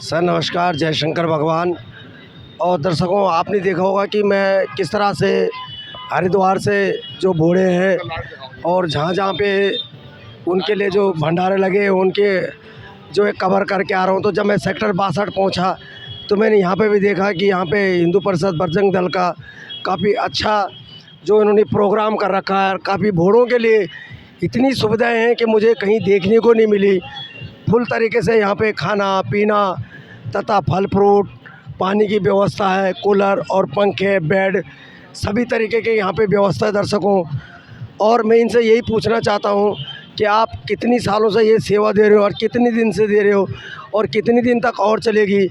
Sir नमस्कार, जय शंकर भगवान। और दर्शकों, आपने देखा होगा कि मैं किस तरह से हरिद्वार से जो बूढ़े हैं और जहाँ जहाँ पे उनके लिए जो भंडारे लगे उनके जो है कवर करके आ रहा हूँ। तो जब मैं सेक्टर 62 पहुँचा तो मैंने यहाँ पे भी देखा कि यहाँ पे हिंदू परिषद बजरंग दल का काफ़ी अच्छा जो इन्होंने प्रोग्राम कर रखा है। काफ़ी बूढ़ों के लिए इतनी सुविधाएं हैं कि मुझे कहीं देखने को नहीं मिली। फुल तरीके से यहाँ पे खाना पीना तथा फल फ्रूट, पानी की व्यवस्था है, कूलर और पंखे, बेड, सभी तरीके के यहाँ पे व्यवस्था है दर्शकों। और मैं इनसे यही पूछना चाहता हूँ कि आप कितनी सालों से ये सेवा दे रहे हो और कितने दिन से दे रहे हो और कितने दिन तक और चलेगी?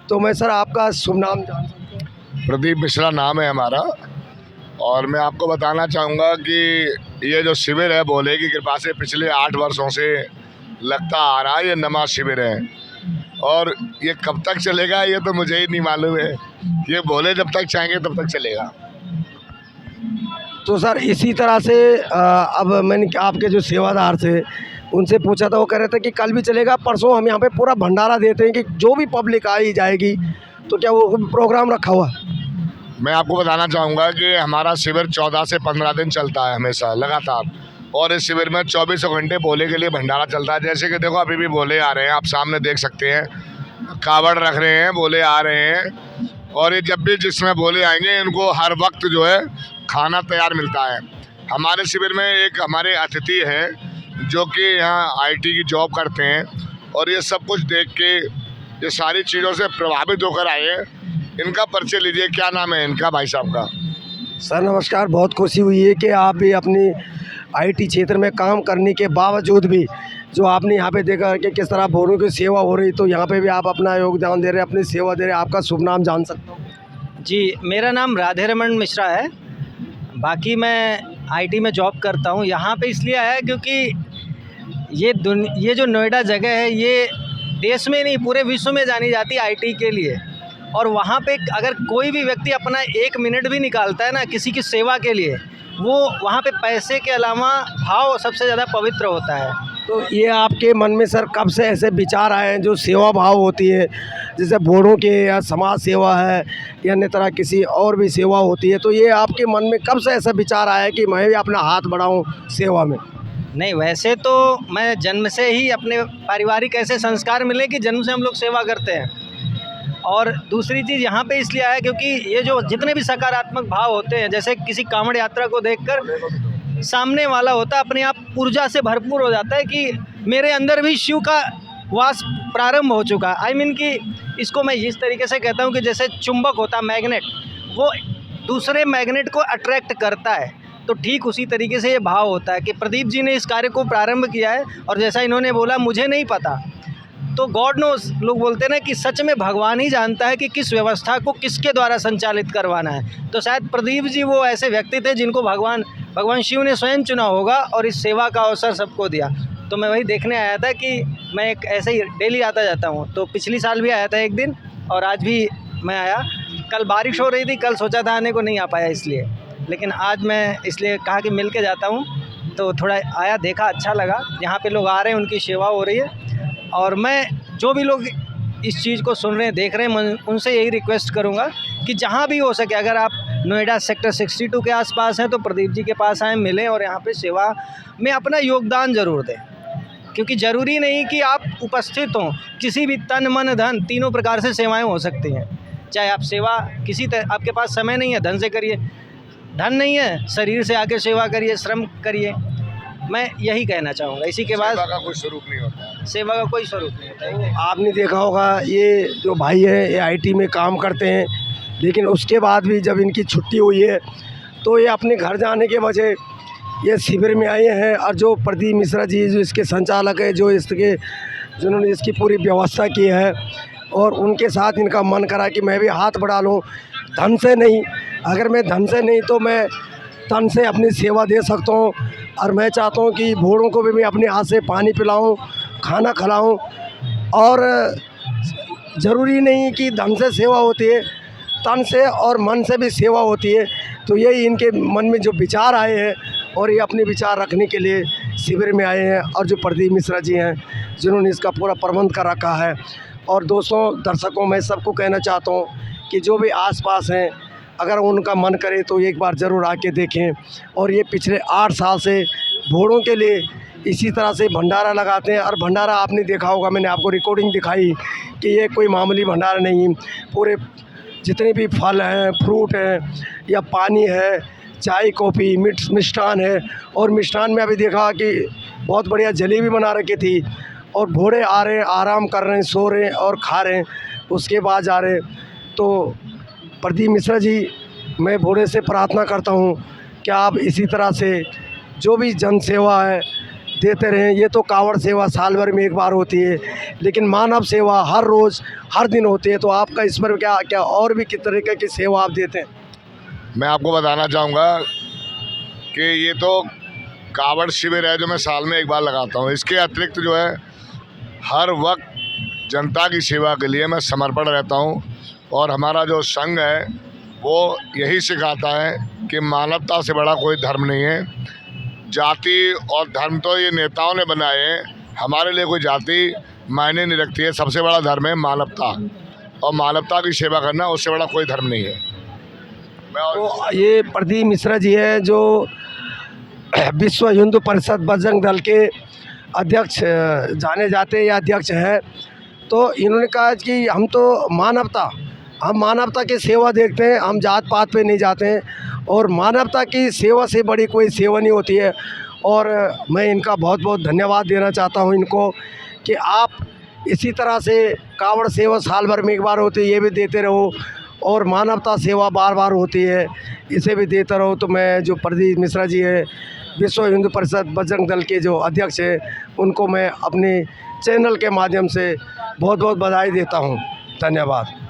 तो मैं सर आपका शुभ नाम जान सकता हूँ? प्रदीप मिश्रा नाम है हमारा। और मैं आपको बताना चाहूँगा कि ये जो शिविर है भोले की कृपा से पिछले 8 वर्षों से लगता आ रहा है। ये नमा शिविर है और ये कब तक चलेगा ये तो मुझे ही नहीं मालूम है। ये भोले जब तक चाहेंगे तब तक चलेगा। तो सर इसी तरह से अब मैंने आपके जो सेवादार थे उनसे पूछा था, वो कह रहे थे कि कल भी चलेगा, परसों हम यहाँ पे पूरा भंडारा देते हैं कि जो भी पब्लिक आई जाएगी। तो क्या वो प्रोग्राम रखा हुआ? मैं आपको बताना चाहूँगा कि हमारा शिविर 14 से 15 दिन चलता है हमेशा लगातार। और इस शिविर में 24 घंटे भोले के लिए भंडारा चलता है। जैसे कि देखो अभी भी भोले आ रहे हैं, आप सामने देख सकते हैं, कावड़ रख रहे हैं, भोले आ रहे हैं। और ये जब भी जिसमें भोले आएंगे इनको हर वक्त जो है खाना तैयार मिलता है। हमारे शिविर में एक हमारे अतिथि हैं जो कि यहाँ IT की जॉब करते हैं और ये सब कुछ देख के ये सारी चीज़ों से प्रभावित होकर आए हैं। इनका परिचय लीजिए, क्या नाम है इनका भाई साहब का? सर नमस्कार, बहुत खुशी हुई है कि आप भी अपनी IT क्षेत्र में काम करने के बावजूद भी जो आपने यहाँ पे देखा कि किस तरह बूढ़ों की सेवा हो रही, तो यहाँ पे भी आप अपना योगदान दे रहे हैं, अपनी सेवा दे रहे हैं। आपका शुभ नाम जान सकता हूँ? जी, मेरा नाम राधे रमन मिश्रा है। बाकी मैं IT में जॉब करता हूँ। यहाँ पे इसलिए आया क्योंकि ये जो नोएडा जगह है ये देश में नहीं पूरे विश्व में जानी जाती है IT के लिए। और वहाँ पे अगर कोई भी व्यक्ति अपना 1 मिनट भी निकालता है ना किसी की सेवा के लिए, वो वहाँ पे पैसे के अलावा भाव सबसे ज़्यादा पवित्र होता है। तो ये आपके मन में सर कब से ऐसे विचार आए हैं जो सेवा भाव होती है, जैसे बूढ़ों के या समाज सेवा है या अन्य तरह किसी और भी सेवा होती है, तो ये आपके मन में कब से ऐसा विचार आया कि मैं भी अपना हाथ बढ़ाऊं सेवा में? नहीं, वैसे तो मैं जन्म से ही अपने पारिवारिक ऐसे संस्कार मिले कि जन्म से हम लोग सेवा करते हैं। और दूसरी चीज़ यहाँ पे इसलिए आया क्योंकि ये जो जितने भी सकारात्मक भाव होते हैं, जैसे किसी कांवड़ यात्रा को देखकर सामने वाला होता अपने आप ऊर्जा से भरपूर हो जाता है कि मेरे अंदर भी शिव का वास प्रारंभ हो चुका है। कि इसको मैं इस तरीके से कहता हूँ कि जैसे चुंबक होता है मैग्नेट, वो दूसरे मैग्नेट को अट्रैक्ट करता है, तो ठीक उसी तरीके से ये भाव होता है कि प्रदीप जी ने इस कार्य को प्रारंभ किया है। और जैसा इन्होंने बोला मुझे नहीं पता, तो गॉड नोस, लोग बोलते हैं ना कि सच में भगवान ही जानता है कि किस व्यवस्था को किसके द्वारा संचालित करवाना है। तो शायद प्रदीप जी वो ऐसे व्यक्ति थे जिनको भगवान शिव ने स्वयं चुना होगा और इस सेवा का अवसर सबको दिया। तो मैं वही देखने आया था कि मैं एक ऐसे ही डेली आता जाता हूँ, तो पिछली साल भी आया था एक दिन और आज भी मैं आया। कल बारिश हो रही थी, कल सोचा था आने को, नहीं आ पाया इसलिए, लेकिन आज मैं इसलिए कहा कि मिल के जाता हूँ। तो थोड़ा आया, देखा, अच्छा लगा। यहाँ पे लोग आ रहे हैं, उनकी सेवा हो रही है। और मैं जो भी लोग इस चीज़ को सुन रहे हैं, देख रहे हैं, मैं उनसे यही रिक्वेस्ट करूंगा कि जहां भी हो सके, अगर आप नोएडा सेक्टर 62 के आसपास हैं तो प्रदीप जी के पास आएँ, मिलें और यहाँ पे सेवा में अपना योगदान ज़रूर दें। क्योंकि ज़रूरी नहीं कि आप उपस्थित हों, किसी भी तन मन धन तीनों प्रकार से सेवाएँ हो सकती हैं। चाहे आप सेवा आपके पास समय नहीं है, धन से करिए, धन नहीं है शरीर से आके सेवा करिए, श्रम करिए। मैं यही कहना चाहूँगा। इसी के बाद सेवा का कोई स्वरूप नहीं होता। सेवा का कोई स्वरूप नहीं होता है। आपने देखा होगा ये जो भाई है ये IT में काम करते हैं, लेकिन उसके बाद भी जब इनकी छुट्टी हुई है तो ये अपने घर जाने के वजह ये शिविर में आए हैं। और जो प्रदीप मिश्रा जी जो इसके संचालक है, जिन्होंने इसकी पूरी व्यवस्था की है, और उनके साथ इनका मन करा कि मैं भी हाथ बढ़ा लूँ। धन से नहीं, अगर मैं धन से नहीं तो मैं तन से अपनी सेवा दे सकता हूँ। और मैं चाहता हूँ कि बूढ़ों को भी मैं अपने हाथ से पानी पिलाऊँ, खाना खिलाऊँ। और ज़रूरी नहीं कि धन से सेवा होती है, तन से और मन से भी सेवा होती है। तो यही इनके मन में जो विचार आए हैं और ये अपने विचार रखने के लिए शिविर में आए हैं। और जो प्रदीप मिश्रा जी हैं जिन्होंने इसका पूरा प्रबंध कर रखा है। और दोस्तों, दर्शकों, मैं सबको कहना चाहता हूँ कि जो भी आसपास हैं, अगर उनका मन करे तो एक बार ज़रूर आके देखें। और ये पिछले 8 साल से घोड़ों के लिए इसी तरह से भंडारा लगाते हैं। और भंडारा आपने देखा होगा, मैंने आपको रिकॉर्डिंग दिखाई कि ये कोई मामूली भंडारा नहीं, पूरे जितने भी फल हैं, फ्रूट हैं या पानी है, चाय कॉफ़ी, मिष्ठान है। और मिष्ठान में अभी देखा कि बहुत बढ़िया जलेबी बना रखी थी। और घोड़े आ रहे हैं, आराम कर रहे हैं, सो रहे हैं और खा रहे हैं, उसके बाद जा रहे हैं। तो प्रदीप मिश्रा जी, मैं घोड़े से प्रार्थना करता हूँ कि आप इसी तरह से जो भी जन सेवा है देते रहें। ये तो कावड़ सेवा साल भर में एक बार होती है, लेकिन मानव सेवा हर रोज़ हर दिन होती है। तो आपका इस पर क्या क्या और भी किस तरीके की सेवा आप देते हैं? मैं आपको बताना चाहूँगा कि ये तो कावड़ शिविर है जो मैं साल में एक बार लगाता हूँ। इसके अतिरिक्त जो है हर वक्त जनता की सेवा के लिए मैं समर्पण रहता हूँ। और हमारा जो संघ है वो यही सिखाता है कि मानवता से बड़ा कोई धर्म नहीं है। जाति और धर्म तो ये नेताओं ने बनाए हैं, हमारे लिए कोई जाति मायने नहीं रखती है। सबसे बड़ा धर्म है मानवता, और मानवता की सेवा करना, उससे बड़ा कोई धर्म नहीं है। तो ये प्रदीप मिश्रा जी है जो विश्व हिंदू परिषद बजरंग दल के अध्यक्ष जाने जाते या अध्यक्ष हैं। तो इन्होंने कहा कि हम तो हम मानवता की सेवा देखते हैं, हम जात पात पे नहीं जाते हैं, और मानवता की सेवा से बड़ी कोई सेवा नहीं होती है। और मैं इनका बहुत बहुत धन्यवाद देना चाहता हूं इनको कि आप इसी तरह से कावड़ सेवा साल भर में एक बार होती है, ये भी देते रहो, और मानवता सेवा बार बार होती है, इसे भी देते रहो। तो मैं जो प्रदीप मिश्रा जी है, विश्व हिंदू परिषद बजरंग दल के जो अध्यक्ष हैं, उनको मैं अपने चैनल के माध्यम से बहुत बहुत बधाई देता हूँ। धन्यवाद।